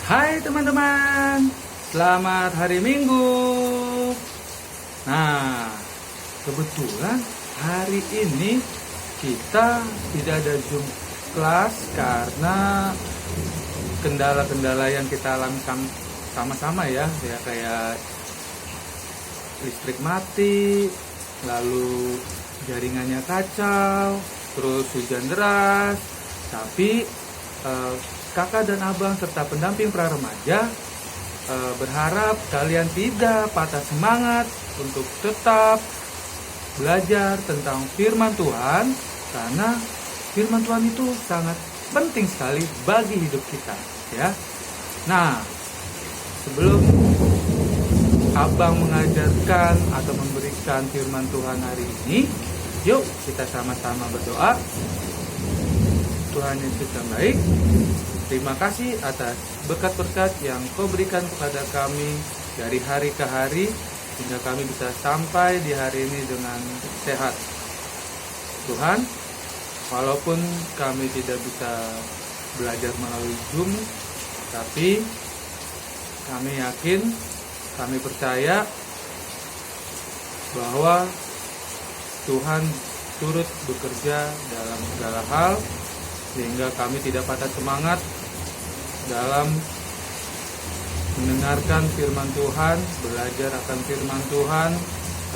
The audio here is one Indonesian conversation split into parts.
Hai teman-teman, selamat hari Minggu. Nah, kebetulan hari ini kita tidak ada Zoom kelas karena kendala-kendala yang kita alami sama-sama ya kayak listrik mati, lalu jaringannya kacau, terus hujan deras. Tapi kakak dan abang serta pendamping pra-remaja berharap kalian tidak patah semangat untuk tetap belajar tentang firman Tuhan, karena firman Tuhan itu sangat penting sekali bagi hidup kita ya. Nah, sebelum abang mengajarkan atau memberikan firman Tuhan hari ini, yuk kita sama-sama berdoa. Tuhan Yesus yang baik, terima kasih atas berkat-berkat yang Kau berikan kepada kami dari hari ke hari, sehingga kami bisa sampai di hari ini dengan sehat. Tuhan, walaupun kami tidak bisa belajar melalui Zoom, tapi kami yakin, kami percaya bahwa Tuhan turut bekerja dalam segala hal, sehingga kami tidak patah semangat dalam mendengarkan firman Tuhan, belajar akan firman Tuhan,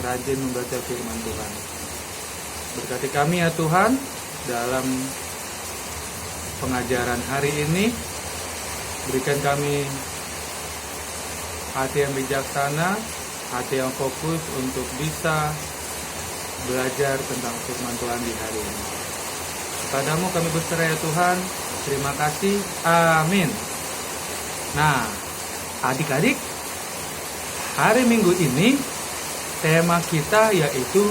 rajin membaca firman Tuhan. Berkati kami ya Tuhan dalam pengajaran hari ini. Berikan kami hati yang bijaksana, hati yang fokus untuk bisa belajar tentang firman Tuhan di hari ini. Padamu kami berserah ya Tuhan. Terima kasih. Amin. Nah, adik-adik, hari Minggu ini tema kita yaitu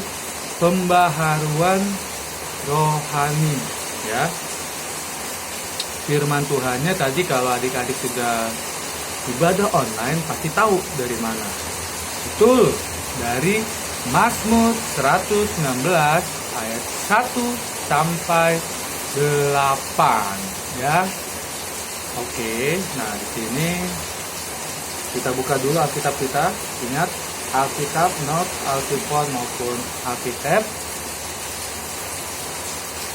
pembaharuan rohani ya. Firman Tuhannya tadi kalau adik-adik sudah ibadah online pasti tahu dari mana. Betul, dari Mazmur 119 ayat 1 sampai 8 ya. Oke, nah di sini kita buka dulu Alkitab kita. Ingat, Alkitab, not Alkitab maupun Alkitab.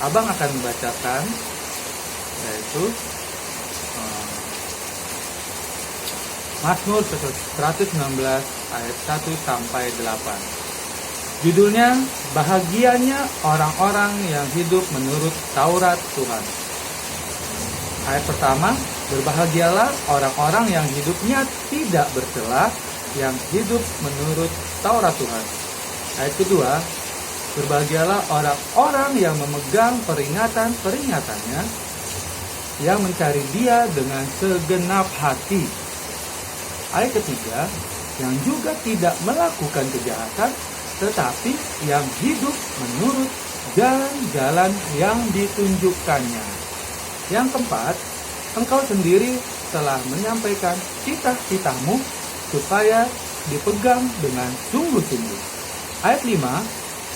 Abang akan membacakan yaitu Mazmur 119 ayat 1 sampai 8. Judulnya, bahagianya orang-orang yang hidup menurut Taurat Tuhan. Ayat pertama, berbahagialah orang-orang yang hidupnya tidak bercela, yang hidup menurut Taurat Tuhan. Ayat kedua, berbahagialah orang-orang yang memegang peringatan-peringatannya, yang mencari Dia dengan segenap hati. Ayat ketiga, yang juga tidak melakukan kejahatan, tetapi yang hidup menurut jalan-jalan yang ditunjukkannya. Yang keempat, engkau sendiri telah menyampaikan cita-citamu supaya dipegang dengan sungguh-sungguh. Ayat 5,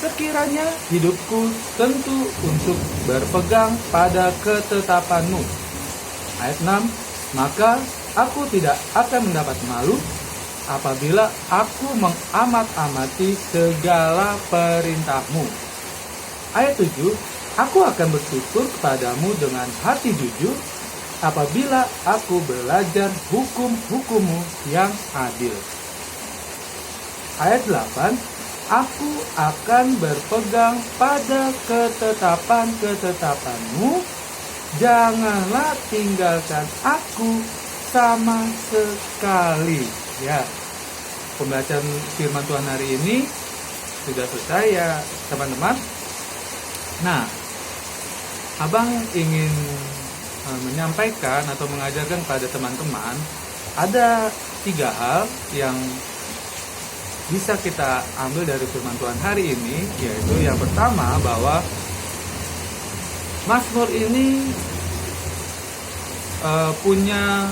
sekiranya hidupku tentu untuk berpegang pada ketetapanmu. Ayat 6, maka aku tidak akan mendapat malu apabila aku mengamat-amati segala perintahmu. Ayat 7, aku akan bersyukur kepadamu dengan hati jujur apabila aku belajar hukum-hukummu yang adil. Ayat 8, aku akan berpegang pada ketetapan-ketetapanmu, janganlah tinggalkan aku sama sekali. Ya, pembacaan firman Tuhan hari ini sudah selesai ya teman-teman. Nah, abang ingin menyampaikan atau mengajarkan pada teman-teman ada 3 hal yang bisa kita ambil dari firman Tuhan hari ini, yaitu yang pertama bahwa Mazmur ini punya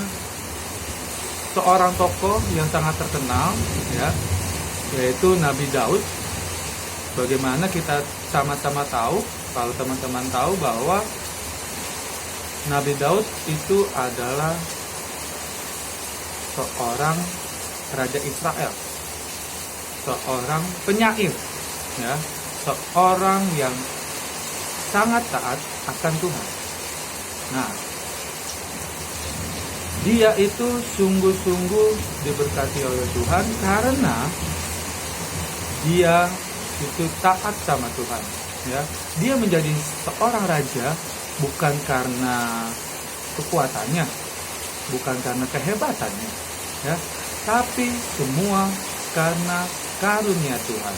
seorang tokoh yang sangat terkenal ya, yaitu Nabi Daud. Bagaimana kita sama-sama tahu, kalau teman-teman tahu bahwa Nabi Daud itu adalah seorang raja Israel, seorang penyair, ya, seorang yang sangat taat akan Tuhan. Nah, dia itu sungguh-sungguh diberkati oleh Tuhan karena dia itu taat sama Tuhan, ya. Dia menjadi seorang raja bukan karena kekuatannya, bukan karena kehebatannya, ya, tapi semua karena karunia Tuhan,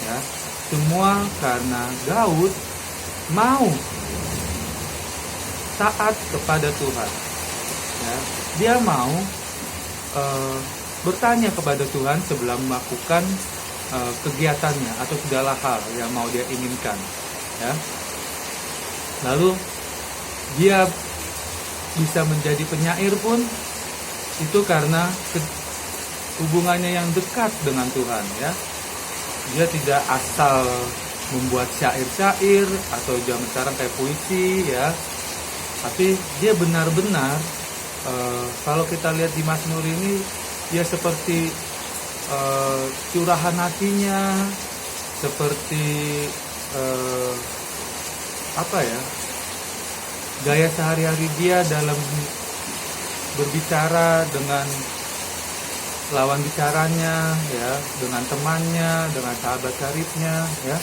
ya. Semua karena Daud mau taat kepada Tuhan, ya. Dia mau bertanya kepada Tuhan sebelum melakukan kegiatannya atau segala hal yang mau dia inginkan, ya. Lalu dia bisa menjadi penyair pun itu karena hubungannya yang dekat dengan Tuhan, ya. Dia tidak asal membuat syair-syair atau zaman sekarang kayak puisi, ya. Tapi dia benar-benar kalau kita lihat di Mazmur ini, dia seperti curahan hatinya, seperti gaya sehari-hari dia dalam berbicara dengan lawan bicaranya, ya, dengan temannya, dengan sahabat karibnya, ya.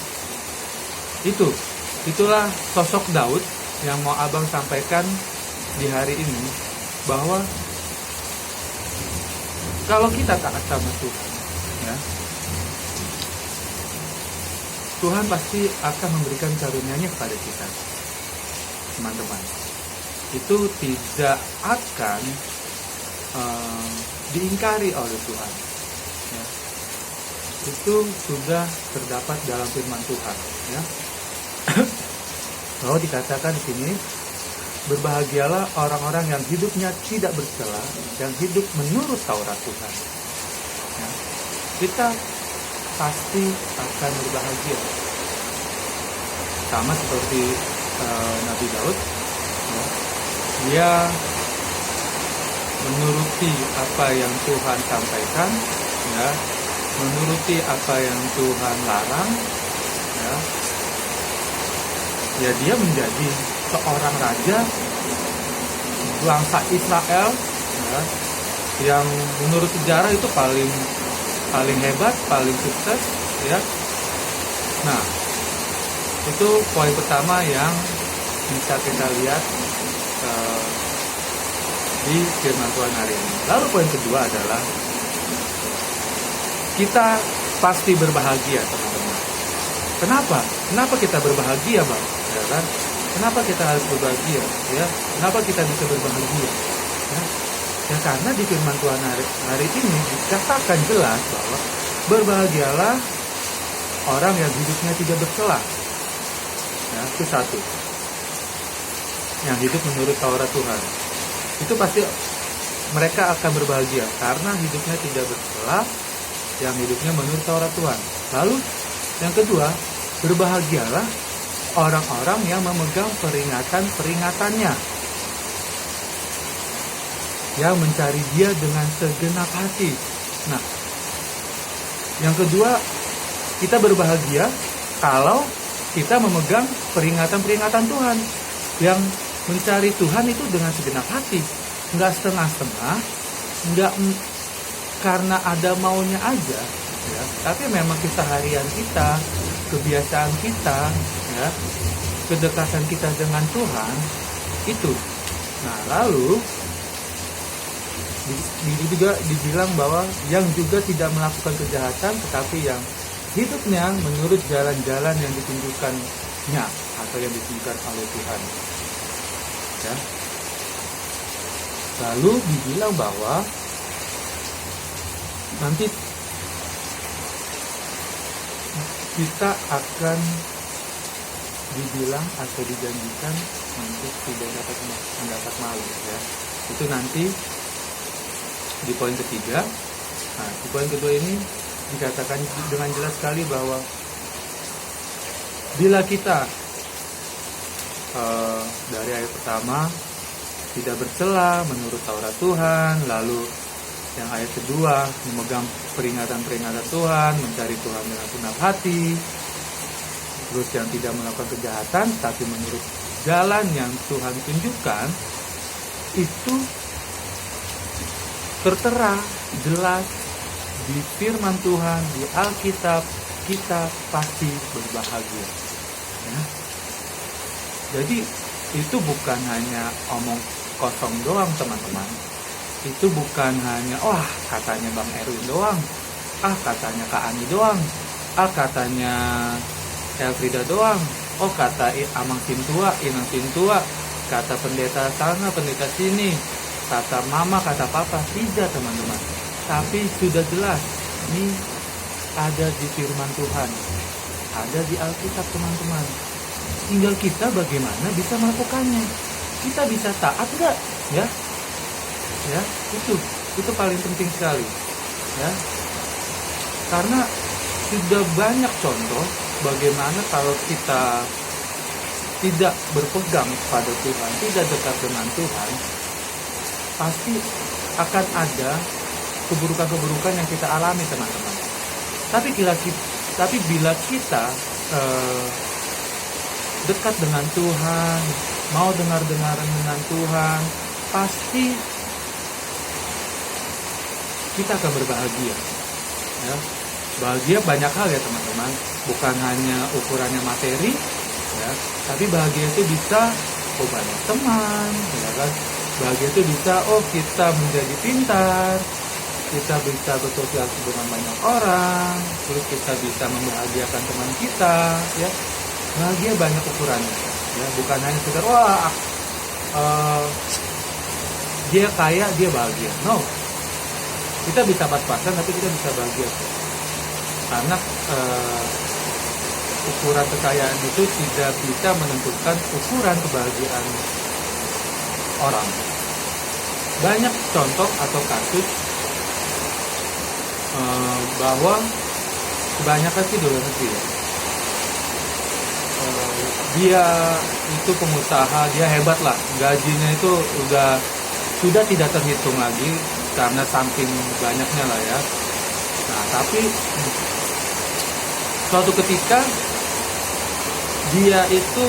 Itulah sosok Daud yang mau abang sampaikan di hari ini, bahwa kalau kita taat sama Tuhan, ya, Tuhan pasti akan memberikan karunia-Nya kepada kita, teman-teman. Itu tidak akan diingkari oleh Tuhan, ya. Itu sudah terdapat dalam firman Tuhan, ya. Bahwa dikatakan di sini, berbahagialah orang-orang yang hidupnya tidak bercela, yang hidup menurut Taurat Tuhan, ya. Kita pasti akan berbahagia, sama seperti Nabi Daud, ya. Dia menuruti apa yang Tuhan sampaikan, ya, menuruti apa yang Tuhan larang, ya. Ya, dia menjadi seorang raja bangsa Israel, ya, yang menurut sejarah itu paling hebat, paling sukses, ya. Nah, itu poin pertama yang bisa kita lihat di firman Tuhan hari ini. Lalu poin kedua adalah kita pasti berbahagia, teman-teman. Kenapa kita berbahagia, Bang? Ya kan? Kenapa kita harus berbahagia? Ya, kenapa kita bisa berbahagia? Ya, ya karena di firman Tuhan hari ini dikatakan jelas bahwa berbahagialah orang yang hidupnya tidak bercela. Ya, itu satu. Yang hidup menurut Taurat Tuhan. Itu pasti mereka akan berbahagia karena hidupnya tidak bercela, yang hidupnya menurut Taurat Tuhan. Lalu yang kedua, berbahagialah orang-orang yang memegang peringatan-peringatannya, yang mencari Dia dengan segenap hati. Nah, yang kedua, kita berbahagia kalau kita memegang peringatan-peringatan Tuhan, yang mencari Tuhan itu dengan segenap hati, nggak setengah-setengah, nggak karena ada maunya aja, ya, tapi memang keseharian kita, kebiasaan kita, ya, kedekatan kita dengan Tuhan itu. Nah, lalu juga dibilang bahwa yang juga tidak melakukan kejahatan, tetapi yang hidupnya menurut jalan-jalan yang ditunjukkannya atau yang ditunjukkan oleh Tuhan, ya. Lalu dibilang bahwa nanti kita akan dibilang atau dijanjikan untuk tidak dapat mendapat malu, ya. Itu nanti di poin ketiga. Nah, di poin kedua ini dikatakan dengan jelas sekali bahwa bila kita dari ayat pertama tidak bercela menurut Taurat Tuhan, lalu Yang ayat kedua, memegang peringatan-peringatan Tuhan, mencari Tuhan dengan segenap hati. Terus yang tidak melakukan kejahatan, tapi menurut jalan yang Tuhan tunjukkan, itu tertera jelas di firman Tuhan, di Alkitab, kita pasti berbahagia. Ya. Jadi itu bukan hanya omong kosong doang teman-teman. Itu bukan hanya katanya Bang Erwin doang, katanya Kak Ani doang, katanya Elfrida doang, kata Amang Sintua, Inang Sintua, kata pendeta sana, pendeta sini, kata mama, kata papa. Tidak teman-teman, tapi sudah jelas ini ada di firman Tuhan, ada di Alkitab teman-teman. Tinggal kita bagaimana bisa melakukannya. Kita bisa taat nggak? Ya, itu paling penting sekali. Ya, karena sudah banyak contoh bagaimana kalau kita tidak berpegang pada Tuhan, tidak dekat dengan Tuhan, pasti akan ada keburukan-keburukan yang kita alami teman-teman. Tapi bila kita dekat dengan Tuhan, mau dengar-dengaran dengan Tuhan, pasti kita akan berbahagia. Ya. Bahagia banyak hal ya teman-teman, bukan hanya ukurannya materi, ya, tapi bahagia itu bisa banyak teman, ya kan? Bahagia itu bisa kita menjadi pintar, kita bisa bersosialisasi dengan banyak orang, terus kita bisa membahagiakan teman kita, ya. Bahagia banyak ukurannya, ya, bukan hanya sekedar dia kaya dia bahagia. No, kita bisa pas-pasan tapi kita bisa bahagia. Karena ukuran kekayaan itu tidak bisa menentukan ukuran kebahagiaan orang. Banyak contoh atau kasus bahwa kebanyakan sih di luar negeri ya. Dia itu pengusaha, dia hebat lah, gajinya itu sudah tidak terhitung lagi karena saking banyaknya lah ya. Nah, tapi suatu ketika dia itu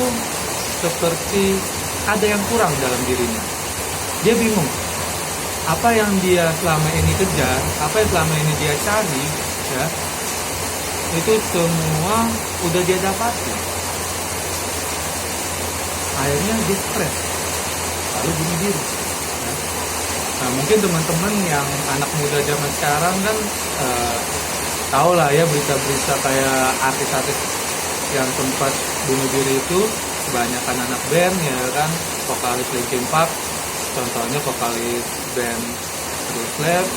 seperti ada yang kurang dalam dirinya. Dia bingung, apa yang dia selama ini kejar, apa yang selama ini dia cari, ya, itu semua udah dia dapati. Akhirnya dia stres, lalu bunuh diri. Ya. Nah, mungkin teman-teman yang anak muda zaman sekarang kan tahu lah ya berita-berita kayak artis-artis yang sempat bunuh diri itu kebanyakan anak band ya kan, vokalis Linkin Park, contohnya vokalis band Slap.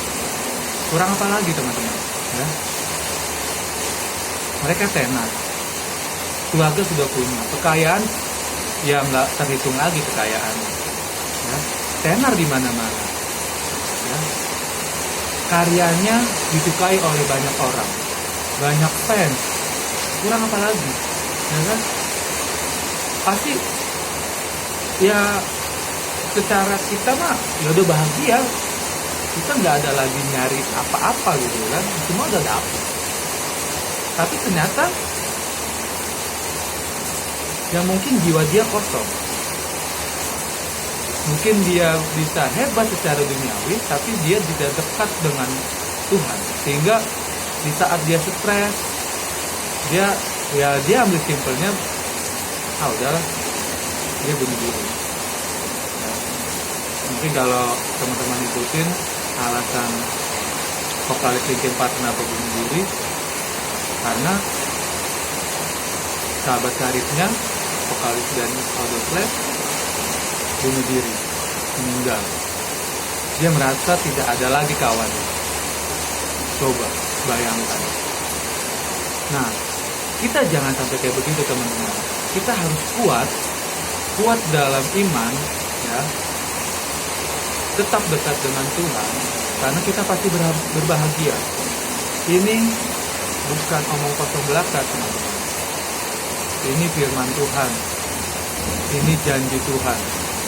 Kurang apa lagi teman-teman? Ya. Mereka tenar, keluarga sudah punya, kekayaan ya nggak terhitung lagi kekayaannya. Ya. Tenar di mana-mana. Ya. Karyanya disukai oleh banyak orang, banyak fans. Kurang apa lagi? Ya kan? Pasti ya secara kita mah ya udah bahagia. Kita nggak ada lagi nyari apa-apa gitu kan, semua udah dapet. Tapi ternyata ya mungkin jiwa dia kosong. Mungkin dia bisa hebat secara duniawi, tapi dia tidak dekat dengan Tuhan. Sehingga di saat dia stres, dia ambil simpelnya, udahlah, dia bunuh diri. Ya. Mungkin kalau teman-teman ikutin alasan vokalis Linkin Park kenapa bunuh diri, karena sahabat karibnya, vokalis dan Slap, bunuh diri, meninggal. Dia merasa tidak ada lagi kawan. Coba bayangkan. Nah, kita jangan sampai kayak begitu teman-teman. Kita harus kuat dalam iman, ya. Tetap dekat dengan Tuhan, karena kita pasti berbahagia. Ini bukan omong kosong belaka teman-teman. Ini firman Tuhan. Ini janji Tuhan.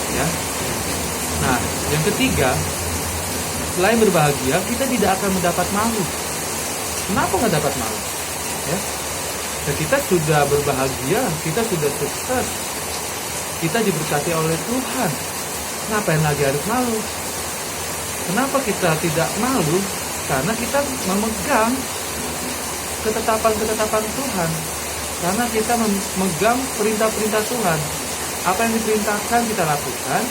Ya. Nah, yang ketiga, selain berbahagia, kita tidak akan mendapat malu. Kenapa nggak dapat malu? Ya, kita sudah berbahagia, kita sudah sukses, kita diberkati oleh Tuhan. Ngapain lagi harus malu? Kenapa kita tidak malu? Karena kita memegang ketetapan-ketetapan Tuhan. Karena kita memegang perintah-perintah Tuhan. Apa yang diperintahkan kita lakukan,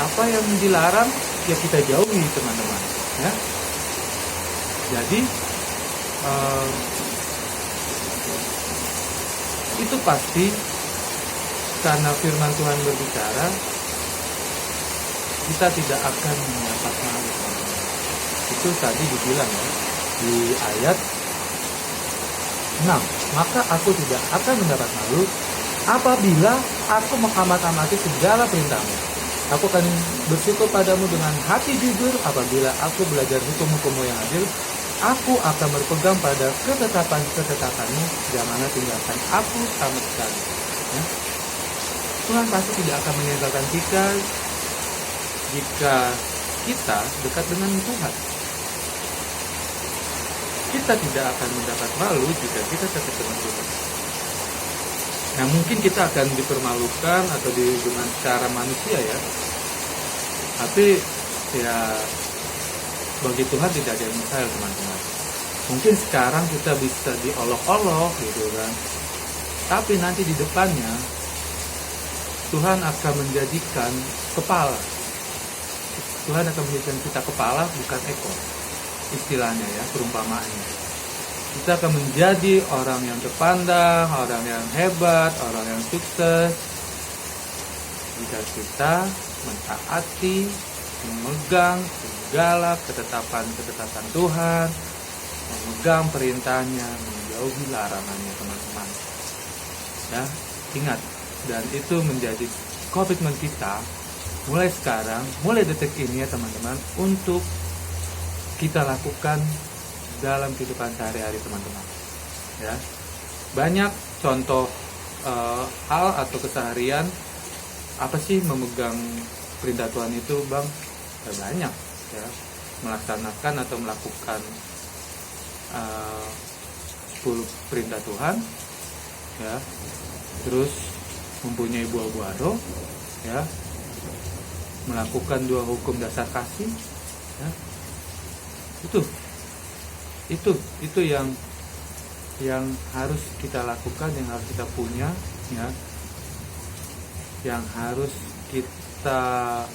apa yang dilarang ya kita jauhi, teman-teman. Ya. Jadi itu pasti karena firman Tuhan berbicara, kita tidak akan mendapat malu. Itu tadi dibilang ya, di ayat 6. Maka aku tidak akan mendapat malu apabila aku mengamat-amati segala perintahmu. Aku akan bersyukur padamu dengan hati jujur apabila aku belajar hukum-hukummu yang adil. Aku akan berpegang pada ketetapan-ketetapanmu, janganlah tinggalkan aku sama sekali. Ya. Tuhan pasti tidak akan meninggalkan kita jika kita dekat dengan Tuhan. Kita tidak akan mendapat malu jika kita dekat dengan Tuhan. Nah, mungkin kita akan dipermalukan atau dengan cara manusia ya. Tapi ya bagi Tuhan tidak ada yang mustahil, teman-teman. Mungkin sekarang kita bisa diolok-olok gitu kan. Tapi nanti di depannya Tuhan akan menjadikan kepala. Tuhan akan menjadikan kita kepala, bukan ekor. Istilahnya ya, perumpamaannya. Kita akan menjadi orang yang terpandang, orang yang hebat, orang yang sukses jika kita mentaati, memegang segala ketetapan-ketetapan Tuhan, memegang perintahnya, menjauhi larangannya, teman-teman. Ya, ingat, dan itu menjadi komitmen kita mulai sekarang, mulai detik ini ya teman-teman, untuk kita lakukan dalam kehidupan sehari-hari, teman-teman. Ya, banyak contoh hal atau keseharian apa sih memegang perintah Tuhan itu, Bang? Banyak ya, melaksanakan atau melakukan 10 perintah Tuhan ya, terus mempunyai buah-buah roh ya, melakukan 2 hukum dasar kasih ya. Itu yang harus kita lakukan, yang harus kita punya ya, yang harus kita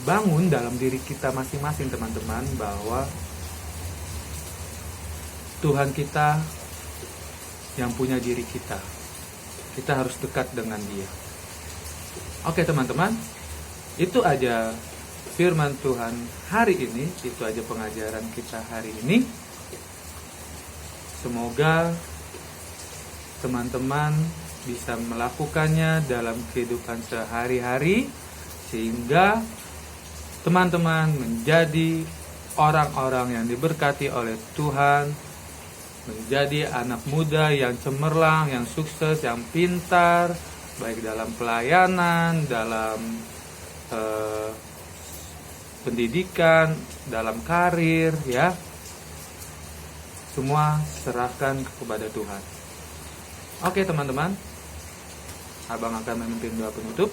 bangun dalam diri kita masing-masing, teman-teman, bahwa Tuhan kita yang punya diri kita harus dekat dengan Dia. Oke teman-teman, itu aja firman Tuhan hari ini, itu aja pengajaran kita hari ini. Semoga teman-teman bisa melakukannya dalam kehidupan sehari-hari, sehingga teman-teman menjadi orang-orang yang diberkati oleh Tuhan, menjadi anak muda yang cemerlang, yang sukses, yang pintar, baik dalam pelayanan, dalam pendidikan, dalam karir ya. Semua serahkan kepada Tuhan. Oke teman-teman, Abang akan memimpin doa penutup.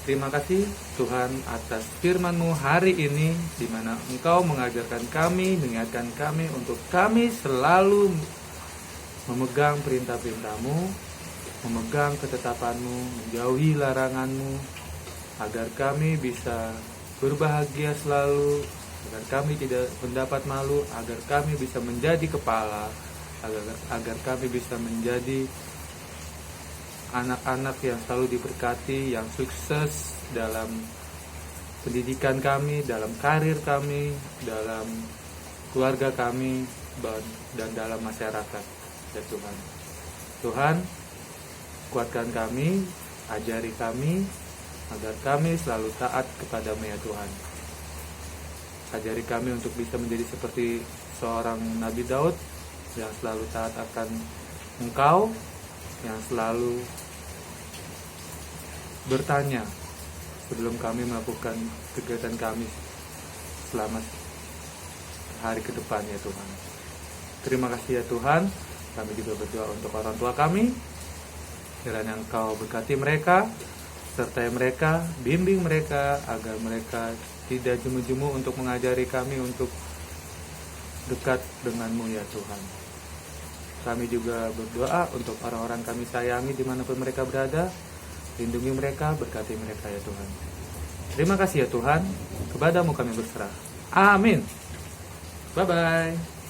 Terima kasih Tuhan atas firman-Mu hari ini, di mana Engkau mengajarkan kami, mengingatkan kami untuk kami selalu memegang perintah-perintah-Mu, memegang ketetapan-Mu, menjauhi larangan-Mu, agar kami bisa berbahagia selalu, agar kami tidak mendapat malu, agar kami bisa menjadi kepala, agar kami bisa menjadi anak-anak yang selalu diberkati, yang sukses dalam pendidikan kami, dalam karir kami, dalam keluarga kami, dan dalam masyarakat ya Tuhan. Tuhan, kuatkan kami, ajari kami, agar kami selalu taat kepada-Mu ya Tuhan. Ajari kami untuk bisa menjadi seperti seorang Nabi Daud, yang selalu taat akan Engkau, yang selalu bertanya sebelum kami melakukan kegiatan kami selama hari ke depan ya Tuhan. Terima kasih ya Tuhan. Kami juga berdoa untuk orang tua kami, kiranya Engkau berkati mereka, sertai mereka, bimbing mereka, agar mereka tidak jemu-jemu untuk mengajari kami untuk dekat denganmu ya Tuhan. Kami juga berdoa untuk orang-orang kami sayangi dimanapun mereka berada, lindungi mereka, berkati mereka ya Tuhan. Terima kasih ya Tuhan, kepadamu kami berserah. Amin. Bye-bye.